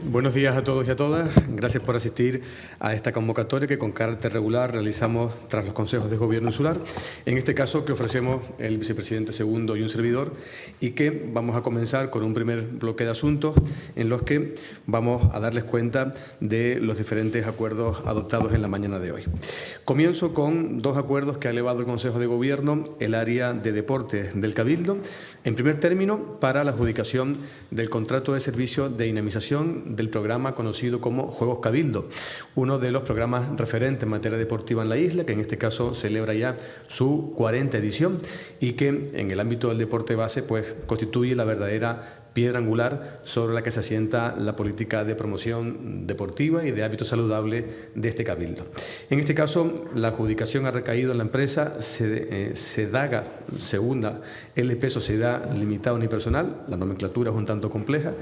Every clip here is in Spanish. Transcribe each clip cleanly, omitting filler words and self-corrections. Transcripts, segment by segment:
Buenos días a todos y a todas. Gracias por asistir a esta convocatoria que con carácter regular realizamos tras los consejos de gobierno insular. En este caso que ofrecemos el vicepresidente segundo y un servidor, y que vamos a comenzar con un primer bloque de asuntos en los que vamos a darles cuenta de los diferentes acuerdos adoptados en la mañana de hoy. Comienzo con dos acuerdos que ha elevado el Consejo de Gobierno el área de deportes del Cabildo. En primer término, para la adjudicación del contrato de servicio de dinamización del programa conocido como Juegos Cabildo, uno de los programas referentes en materia deportiva en la isla, que en este caso celebra ya su 40ª edición y que en el ámbito del deporte base pues constituye la verdadera piedra angular sobre la que se asienta la política de promoción deportiva y de hábitos saludables de este Cabildo. En este caso, la adjudicación ha recaído en la empresa SEDAGA, Segunda LP Sociedad Limitada Unipersonal, la nomenclatura es un tanto compleja,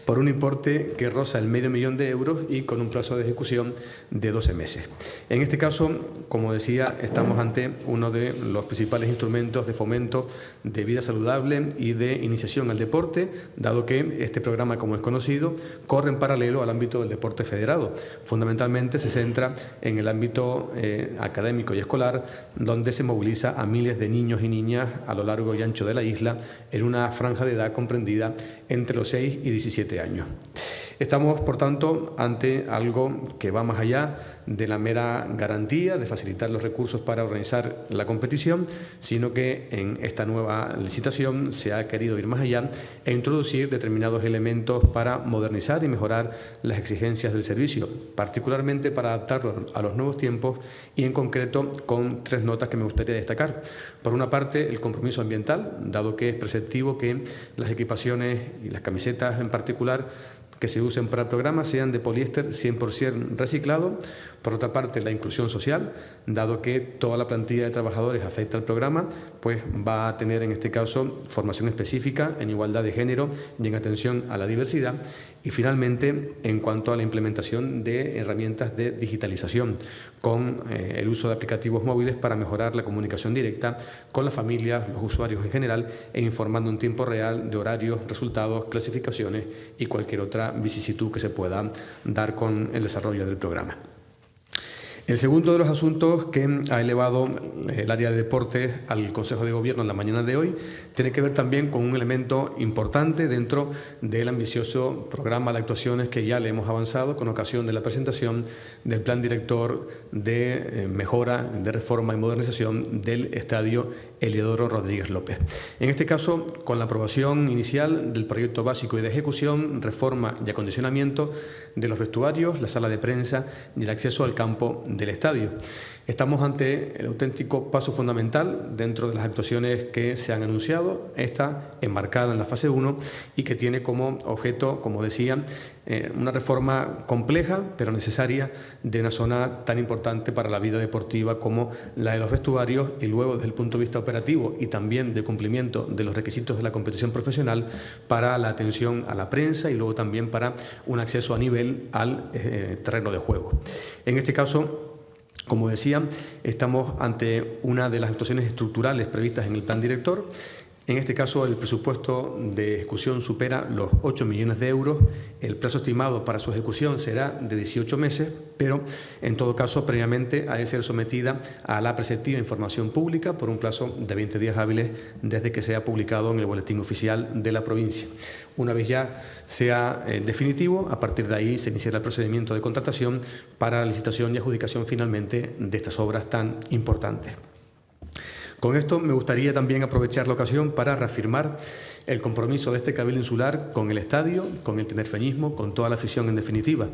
por un importe que roza el $500.000 de euros y con un plazo de ejecución de 12 meses. En este caso, como decía, estamos ante uno de los principales instrumentos de fomento de vida saludable y de iniciación al deporte, dado que este programa, como es conocido, corre en paralelo al ámbito del deporte federado. Fundamentalmente se centra en el ámbito académico y escolar, donde se moviliza a miles de niños y niñas a lo largo y ancho de la isla en una franja de edad comprendida entre los 6 y 17 años. Estamos, por tanto, ante algo que va más allá de la mera garantía de facilitar los recursos para organizar la competición, sino que en esta nueva licitación se ha querido ir más allá e introducir determinados elementos para modernizar y mejorar las exigencias del servicio, particularmente para adaptarlo a los nuevos tiempos y en concreto con 3 notas que me gustaría destacar. Por una parte, el compromiso ambiental, dado que es preceptivo que las equipaciones y las camisetas en particular que se usen para el programa sean de poliéster 100% reciclado. Por otra parte, la inclusión social, dado que toda la plantilla de trabajadores afecta al programa, pues va a tener en este caso formación específica en igualdad de género y en atención a la diversidad. Y finalmente, en cuanto a la implementación de herramientas de digitalización, con el uso de aplicativos móviles para mejorar la comunicación directa con las familias, los usuarios en general, e informando en tiempo real de horarios, resultados, clasificaciones y cualquier otra vicisitud que se pueda dar con el desarrollo del programa. El segundo de los asuntos que ha elevado el área de deportes al Consejo de Gobierno en la mañana de hoy tiene que ver también con un elemento importante dentro del ambicioso programa de actuaciones que ya le hemos avanzado con ocasión de la presentación del Plan Director de mejora, de reforma y modernización del Estadio Heliodoro Rodríguez López. En este caso, con la aprobación inicial del proyecto básico y de ejecución, reforma y acondicionamiento de los vestuarios, la sala de prensa y el acceso al campo del estadio. Estamos ante el auténtico paso fundamental dentro de las actuaciones que se han anunciado, esta enmarcada en la fase 1 y que tiene como objeto, como decía, una reforma compleja pero necesaria de una zona tan importante para la vida deportiva como la de los vestuarios, y luego desde el punto de vista operativo y también de cumplimiento de los requisitos de la competición profesional para la atención a la prensa y luego también para un acceso a nivel al terreno de juego. En este caso, como decía, estamos ante una de las actuaciones estructurales previstas en el plan director. En este caso, el presupuesto de ejecución supera los 8 millones de euros. El plazo estimado para su ejecución será de 18 meses, pero en todo caso, previamente ha de ser sometida a la preceptiva información pública por un plazo de 20 días hábiles desde que sea publicado en el Boletín Oficial de la provincia. Una vez ya sea definitivo, a partir de ahí se iniciará el procedimiento de contratación para la licitación y adjudicación finalmente de estas obras tan importantes. Con esto me gustaría también aprovechar la ocasión para reafirmar el compromiso de este Cabildo Insular con el estadio, con el tinerfeñismo, con toda la afición en definitiva.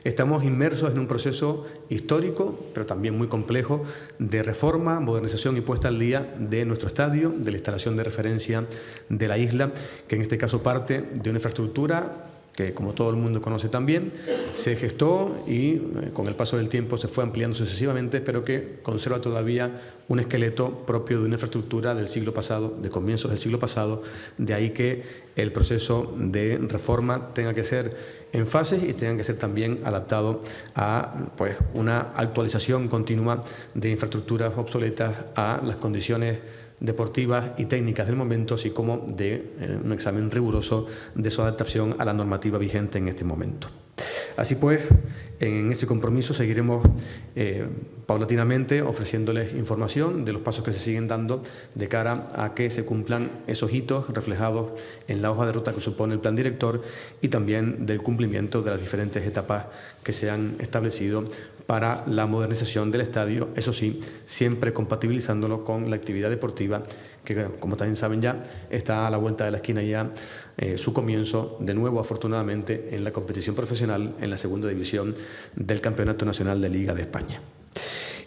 Estamos inmersos en un proceso histórico, pero también muy complejo, de reforma, modernización y puesta al día de nuestro estadio, de la instalación de referencia de la isla, que en este caso parte de una infraestructura que, como todo el mundo conoce también, se gestó y con el paso del tiempo se fue ampliando sucesivamente, pero que conserva todavía un esqueleto propio de una infraestructura del siglo pasado, de comienzos del siglo pasado. De ahí que el proceso de reforma tenga que ser en fases y tenga que ser también adaptado a una actualización continua de infraestructuras obsoletas a las condiciones deportivas y técnicas del momento, así como de un examen riguroso de su adaptación a la normativa vigente en este momento. Así pues, en ese compromiso seguiremos paulatinamente ofreciéndoles información de los pasos que se siguen dando de cara a que se cumplan esos hitos reflejados en la hoja de ruta que supone el plan director y también del cumplimiento de las diferentes etapas que se han establecido para la modernización del estadio, eso sí, siempre compatibilizándolo con la actividad deportiva que, como también saben ya, está a la vuelta de la esquina ya su comienzo, de nuevo afortunadamente, en la competición profesional en la segunda división del Campeonato Nacional de Liga de España.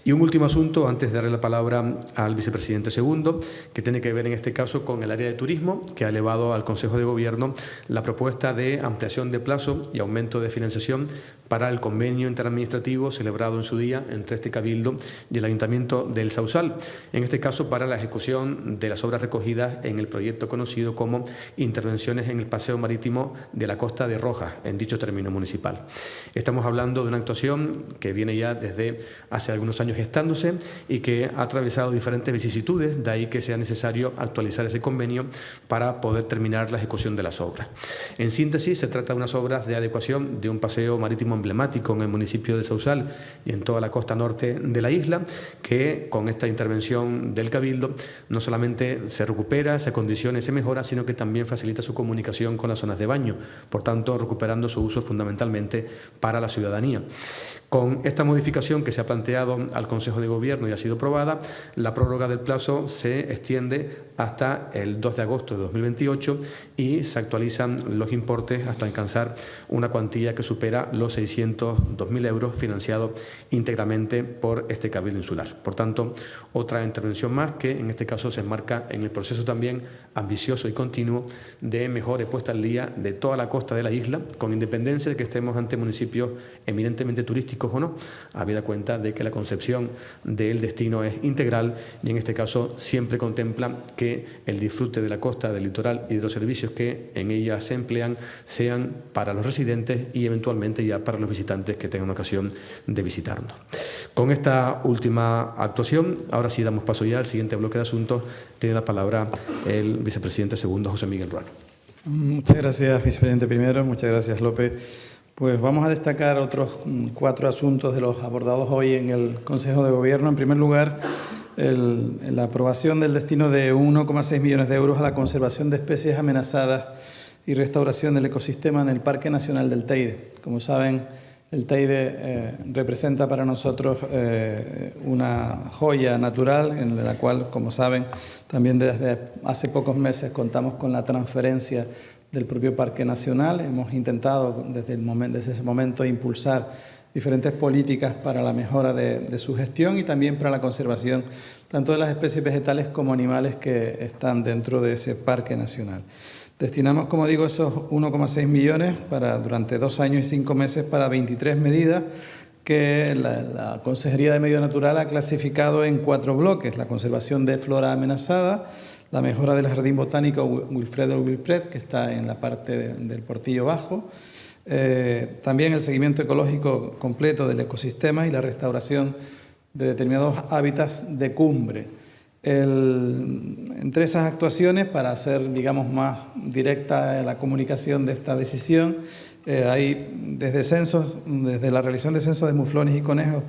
Y un último asunto, antes de darle la palabra al vicepresidente segundo, que tiene que ver en este caso con el área de turismo, que ha elevado al Consejo de Gobierno la propuesta de ampliación de plazo y aumento de financiación para el convenio interadministrativo celebrado en su día entre este Cabildo y el Ayuntamiento del Sausal, en este caso para la ejecución de las obras recogidas en el proyecto conocido como Intervenciones en el Paseo Marítimo de la Costa de Rojas, en dicho término municipal. Estamos hablando de una actuación que viene ya desde hace algunos años gestándose y que ha atravesado diferentes vicisitudes, de ahí que sea necesario actualizar ese convenio para poder terminar la ejecución de las obras. En síntesis, se trata de unas obras de adecuación de un paseo marítimo emblemático en el municipio de Sausal y en toda la costa norte de la isla, que con esta intervención del Cabildo no solamente se recupera, se acondiciona y se mejora, sino que también facilita su comunicación con las zonas de baño, por tanto recuperando su uso fundamentalmente para la ciudadanía. Con esta modificación que se ha planteado al Consejo de Gobierno y ha sido aprobada, la prórroga del plazo se extiende hasta el 2 de agosto de 2028 y se actualizan los importes hasta alcanzar una cuantía que supera los 602.000 euros financiados íntegramente por este Cabildo Insular. Por tanto, otra intervención más que en este caso se enmarca en el proceso también ambicioso y continuo de mejora y puesta al día de toda la costa de la isla, con independencia de que estemos ante municipios eminentemente turísticos o no, habida cuenta de que la concepción del destino es integral y en este caso siempre contempla que el disfrute de la costa, del litoral y de los servicios que en ella se emplean sean para los residentes y eventualmente ya para los visitantes que tengan ocasión de visitarnos. Con esta última actuación, ahora sí damos paso ya al siguiente bloque de asuntos. Tiene la palabra el vicepresidente segundo, José Miguel Ruano. Muchas gracias, vicepresidente primero. Muchas gracias, López. Pues vamos a destacar otros 4 asuntos de los abordados hoy en el Consejo de Gobierno. En primer lugar, la aprobación del destino de 1,6 millones de euros a la conservación de especies amenazadas y restauración del ecosistema en el Parque Nacional del Teide. Como saben, el Teide representa para nosotros una joya natural en la cual, como saben, también desde hace pocos meses contamos con la transferencia del propio Parque Nacional. Hemos intentado desde ese momento impulsar diferentes políticas para la mejora de su gestión y también para la conservación tanto de las especies vegetales como animales que están dentro de ese Parque Nacional. Destinamos, como digo, esos 1,6 millones durante 2 años y 5 meses para 23 medidas que la Consejería de Medio Natural ha clasificado en 4 bloques: la conservación de flora amenazada, la mejora del Jardín Botánico Wilfredo Wilpret, que está en la parte del Portillo Bajo, también el seguimiento ecológico completo del ecosistema y la restauración de determinados hábitats de cumbre. Entre esas actuaciones, para hacer, digamos, más directa la comunicación de esta decisión, hay desde la realización de censos de muflones y conejos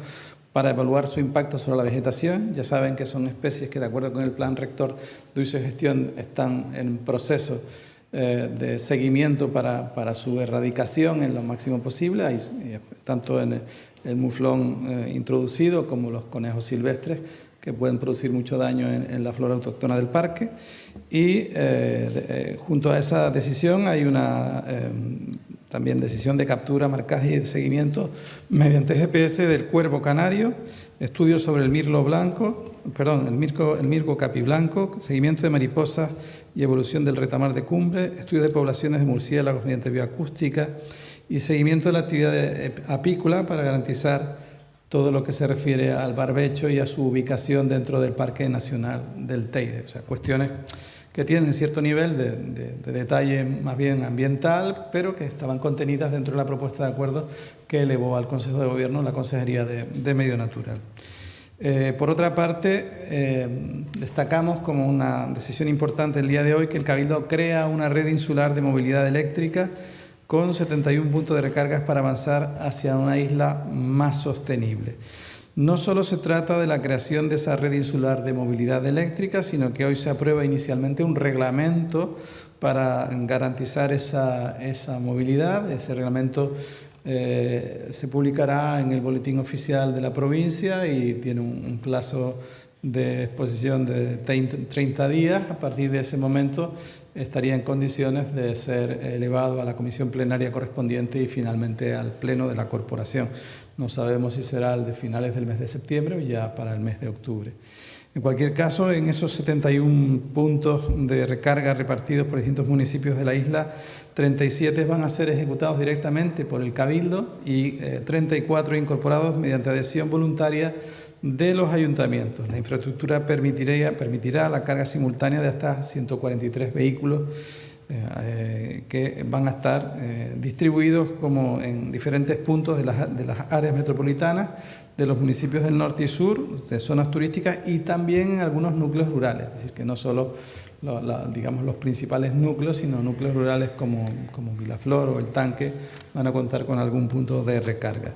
para evaluar su impacto sobre la vegetación. Ya saben que son especies que, de acuerdo con el Plan Rector de Uso y Gestión, están en proceso de seguimiento para su erradicación en lo máximo posible. Hay, tanto en el muflón introducido como los conejos silvestres, que pueden producir mucho daño en la flora autóctona del parque. Y junto a esa decisión hay una también decisión de captura, marcaje y de seguimiento mediante GPS del cuervo canario, estudios sobre el mirlo blanco, el mirco capiblanco, seguimiento de mariposas y evolución del retamar de cumbre, estudios de poblaciones de murciélagos mediante bioacústica y seguimiento de la actividad apícola para garantizar todo lo que se refiere al barbecho y a su ubicación dentro del Parque Nacional del Teide. O sea, cuestiones que tienen cierto nivel de detalle más bien ambiental, pero que estaban contenidas dentro de la propuesta de acuerdo que elevó al Consejo de Gobierno la Consejería de Medio Natural. Por otra parte, destacamos como una decisión importante el día de hoy que el Cabildo crea una red insular de movilidad eléctrica con 71 puntos de recargas para avanzar hacia una isla más sostenible. No solo se trata de la creación de esa red insular de movilidad eléctrica, sino que hoy se aprueba inicialmente un reglamento para garantizar esa movilidad. Ese reglamento se publicará en el Boletín Oficial de la provincia y tiene un plazo de exposición de 30 días. A partir de ese momento estaría en condiciones de ser elevado a la comisión plenaria correspondiente y finalmente al pleno de la corporación. No sabemos si será el de finales del mes de septiembre o ya para el mes de octubre. En cualquier caso, en esos 71 puntos de recarga repartidos por distintos municipios de la isla, 37 van a ser ejecutados directamente por el Cabildo y 34 incorporados mediante adhesión voluntaria de los ayuntamientos. La infraestructura permitirá la carga simultánea de hasta 143 vehículos que van a estar distribuidos como en diferentes puntos de las áreas metropolitanas, de los municipios del norte y sur, de zonas turísticas y también en algunos núcleos rurales. Es decir, que no solo digamos, los principales núcleos, sino núcleos rurales como Vilaflor o El Tanque van a contar con algún punto de recarga.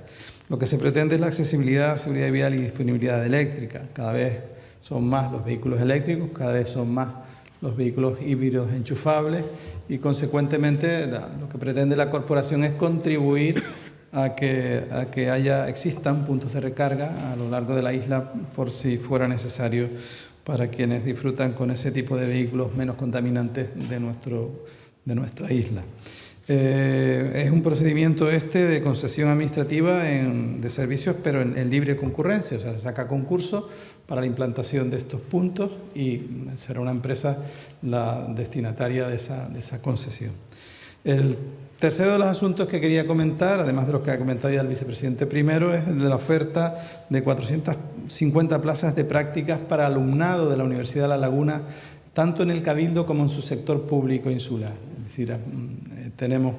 Lo que se pretende es la accesibilidad, seguridad vial y disponibilidad eléctrica. Cada vez son más los vehículos eléctricos, cada vez son más los vehículos híbridos enchufables y, consecuentemente, lo que pretende la corporación es contribuir a que existan puntos de recarga a lo largo de la isla por si fuera necesario para quienes disfrutan con ese tipo de vehículos menos contaminantes de nuestra isla. Es un procedimiento de concesión administrativa de servicios, pero en libre concurrencia, o sea, se saca concurso para la implantación de estos puntos y será una empresa la destinataria de esa concesión. El tercero de los asuntos que quería comentar, además de los que ha comentado ya el vicepresidente primero, es el de la oferta de 450 plazas de prácticas para alumnado de la Universidad de La Laguna, tanto en el Cabildo como en su sector público insular. Es decir, tenemos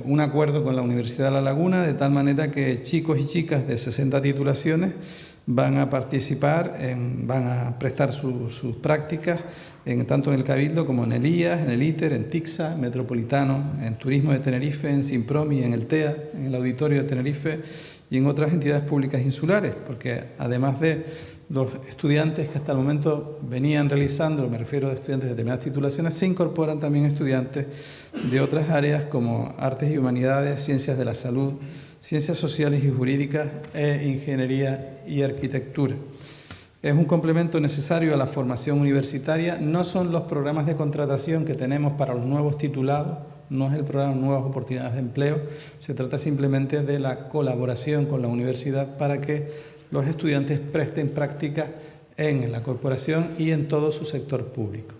un acuerdo con la Universidad de La Laguna de tal manera que chicos y chicas de 60 titulaciones van a participar, van a prestar sus prácticas tanto en el Cabildo como en el IAS, en el ITER, en TICSA, en Metropolitano, en Turismo de Tenerife, en Simpromi, en el TEA, en el Auditorio de Tenerife y en otras entidades públicas insulares, porque además de los estudiantes que hasta el momento venían realizando, me refiero a estudiantes de determinadas titulaciones, se incorporan también estudiantes de otras áreas como Artes y Humanidades, Ciencias de la Salud, Ciencias Sociales y Jurídicas e Ingeniería y Arquitectura. Es un complemento necesario a la formación universitaria. No son los programas de contratación que tenemos para los nuevos titulados, no es el programa Nuevas Oportunidades de Empleo, se trata simplemente de la colaboración con la universidad para que los estudiantes presten prácticas en la corporación y en todo su sector público.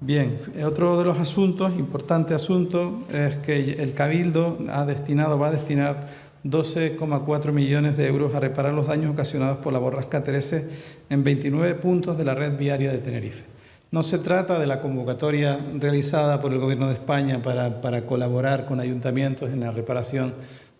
Bien, otro de los asuntos, importante asunto, es que el Cabildo va a destinar 12,4 millones de euros a reparar los daños ocasionados por la borrasca Terese en 29 puntos de la red viaria de Tenerife. No se trata de la convocatoria realizada por el Gobierno de España para colaborar con ayuntamientos en la reparación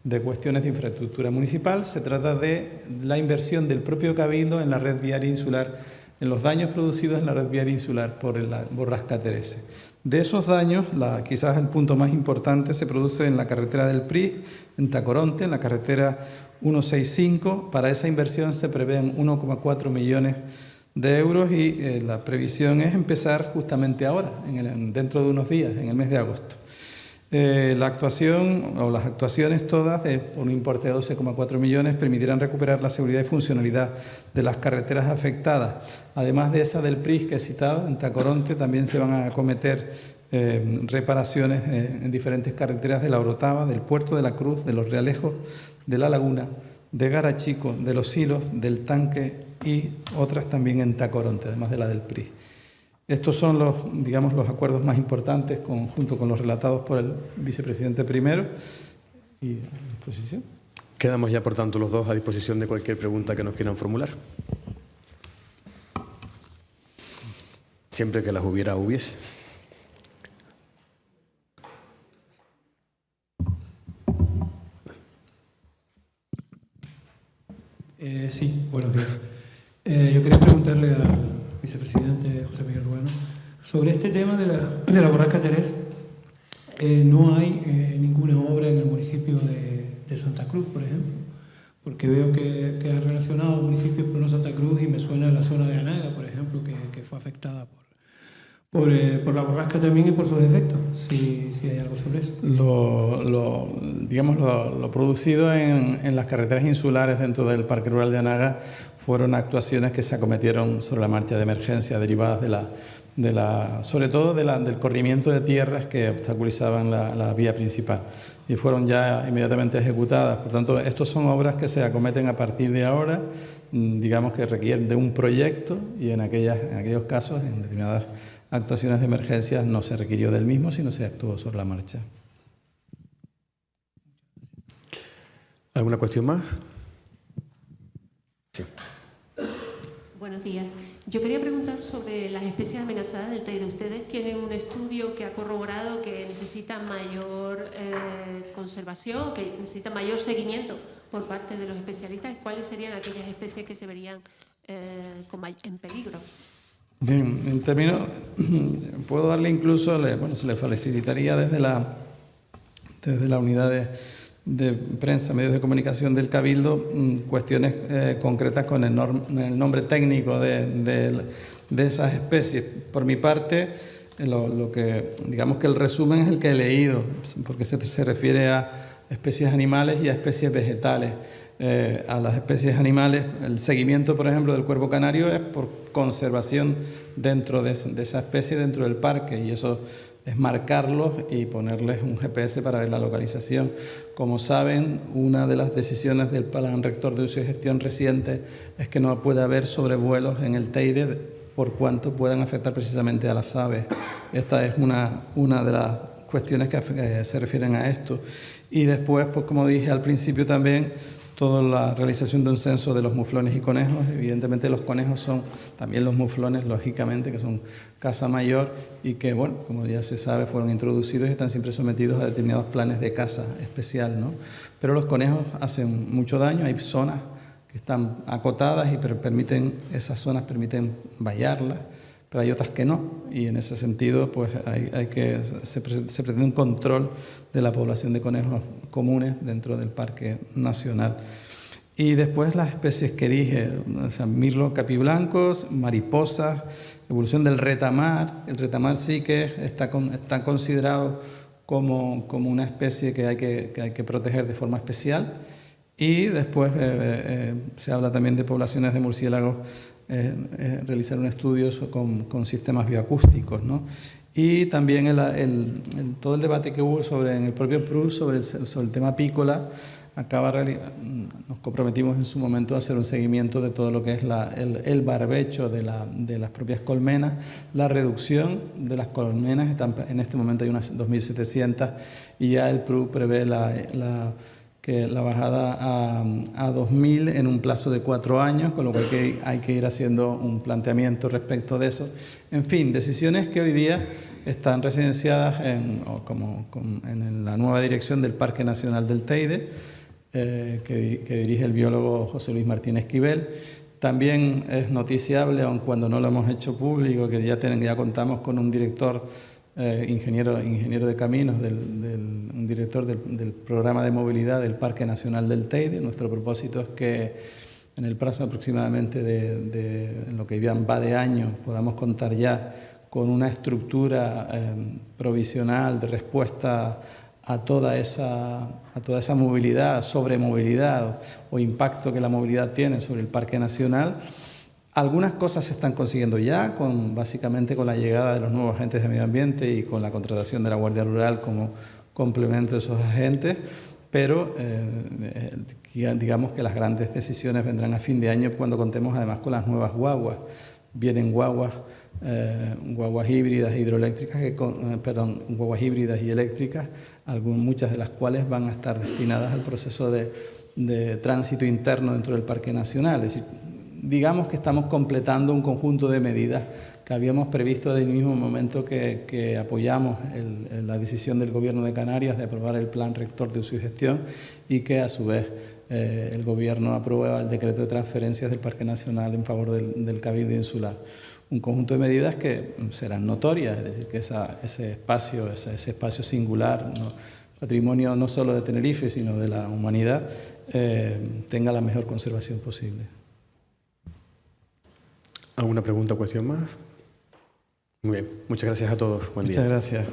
de cuestiones de infraestructura municipal, se trata de la inversión del propio Cabildo en la red viaria insular, en los daños producidos en la red viaria insular por la borrasca Terese. De esos daños, quizás el punto más importante se produce en la carretera del PRI, en Tacoronte, en la carretera 165. Para esa inversión se prevén 1,4 millones de euros y la previsión es empezar justamente ahora, dentro de unos días, en el mes de agosto. La actuación o las actuaciones todas por un importe de 12,4 millones permitirán recuperar la seguridad y funcionalidad de las carreteras afectadas. Además de esa del PRIS que he citado, en Tacoronte también se van a acometer reparaciones en diferentes carreteras de La Orotava, del Puerto de la Cruz, de Los Realejos, de La Laguna, de Garachico, de Los Silos, del Tanque y otras también en Tacoronte, además de la del PRIS. Estos son los acuerdos más importantes junto con los relatados por el vicepresidente primero. Y a disposición. Quedamos ya, por tanto, los dos a disposición de cualquier pregunta que nos quieran formular. Siempre que las hubiese. Sí, buenos días. vicepresidente José Miguel Ruano. Sobre este tema de la borrasca Teresa, no hay ninguna obra en el municipio de Santa Cruz, por ejemplo, porque veo que ha relacionado municipios con Santa Cruz y me suena la zona de Anaga, por ejemplo, que fue afectada por la borrasca también y por sus efectos, si hay algo sobre eso. Lo producido en las carreteras insulares dentro del Parque Rural de Anaga fueron actuaciones que se acometieron sobre la marcha de emergencia derivadas sobre todo del corrimiento de tierras que obstaculizaban la vía principal y fueron ya inmediatamente ejecutadas. Por tanto, estos son obras que se acometen a partir de ahora, digamos que requieren de un proyecto y en aquellos casos, en determinadas actuaciones de emergencia, no se requirió del mismo, sino se actuó sobre la marcha. ¿Alguna cuestión más? Sí. Buenos días. Yo quería preguntar sobre las especies amenazadas del Teide. Ustedes tienen un estudio que ha corroborado que necesitan mayor conservación, que necesitan mayor seguimiento por parte de los especialistas. ¿Cuáles serían aquellas especies que se verían en peligro? Bien, en términos, puedo darle incluso, se le facilitaría desde la unidad de prensa, medios de comunicación del Cabildo, cuestiones concretas con el nombre técnico de esas especies. Por mi parte, digamos que el resumen es el que he leído, porque se refiere a especies animales y a especies vegetales. A las especies animales, el seguimiento, por ejemplo, del cuervo canario es por conservación dentro de esa especie, dentro del parque, y eso es marcarlos y ponerles un GPS para ver la localización. Como saben, una de las decisiones del Plan Rector de Uso y Gestión reciente es que no puede haber sobrevuelos en el Teide por cuanto puedan afectar precisamente a las aves. Esta es una de las cuestiones que se refieren a esto. Y después, pues como dije al principio también, toda la realización de un censo de los muflones y conejos. Evidentemente los conejos son también los muflones, lógicamente, que son caza mayor y que, bueno, como ya se sabe, fueron introducidos y están siempre sometidos a determinados planes de caza especial, ¿no? Pero los conejos hacen mucho daño, hay zonas que están acotadas y esas zonas permiten vallarlas, pero hay otras que no, y en ese sentido pues se pretende un control de la población de conejos comunes dentro del Parque Nacional. Y después las especies que dije, mirlo capiblancos, mariposas, evolución del retamar. El retamar sí que está considerado como una especie que hay que proteger de forma especial. Y después se habla también de poblaciones de murciélagos, realizar un estudio con sistemas bioacústicos, ¿no? Y también todo el debate que hubo en el propio PRUS sobre el tema apícola, nos comprometimos en su momento a hacer un seguimiento de todo lo que es el barbecho de las propias colmenas, la reducción de las colmenas, en este momento hay unas 2.700 y ya el PRU prevé que la bajada a 2.000 en un plazo de 4 años, con lo cual hay que ir haciendo un planteamiento respecto de eso. En fin, decisiones que hoy día están residenciadas en la nueva dirección del Parque Nacional del Teide, que dirige el biólogo José Luis Martínez Esquivel. También es noticiable, aun cuando no lo hemos hecho público, que ya contamos con un director ingeniero de caminos, un director del programa de movilidad del Parque Nacional del Teide. Nuestro propósito es que en el plazo aproximadamente en lo que va de año podamos contar ya con una estructura provisional de respuesta a toda esa movilidad, sobremovilidad o impacto que la movilidad tiene sobre el Parque Nacional. Algunas cosas se están consiguiendo ya, básicamente con la llegada de los nuevos agentes de medio ambiente y con la contratación de la Guardia Rural como complemento de esos agentes, pero digamos que las grandes decisiones vendrán a fin de año cuando contemos además con las nuevas guaguas. Vienen guaguas híbridas hidroeléctricas, guaguas híbridas y eléctricas, muchas de las cuales van a estar destinadas al proceso de tránsito interno dentro del Parque Nacional. Es decir, digamos que estamos completando un conjunto de medidas que habíamos previsto desde el mismo momento que apoyamos la decisión del Gobierno de Canarias de aprobar el Plan Rector de Uso y Gestión y que a su vez el Gobierno aprueba el decreto de transferencias del Parque Nacional en favor del Cabildo Insular. un conjunto de medidas que serán notorias, es decir, que ese espacio singular, ¿no?, patrimonio no solo de Tenerife, sino de la humanidad, tenga la mejor conservación posible. ¿Alguna pregunta o cuestión más? Muy bien, muchas gracias a todos. Buen día. Muchas gracias.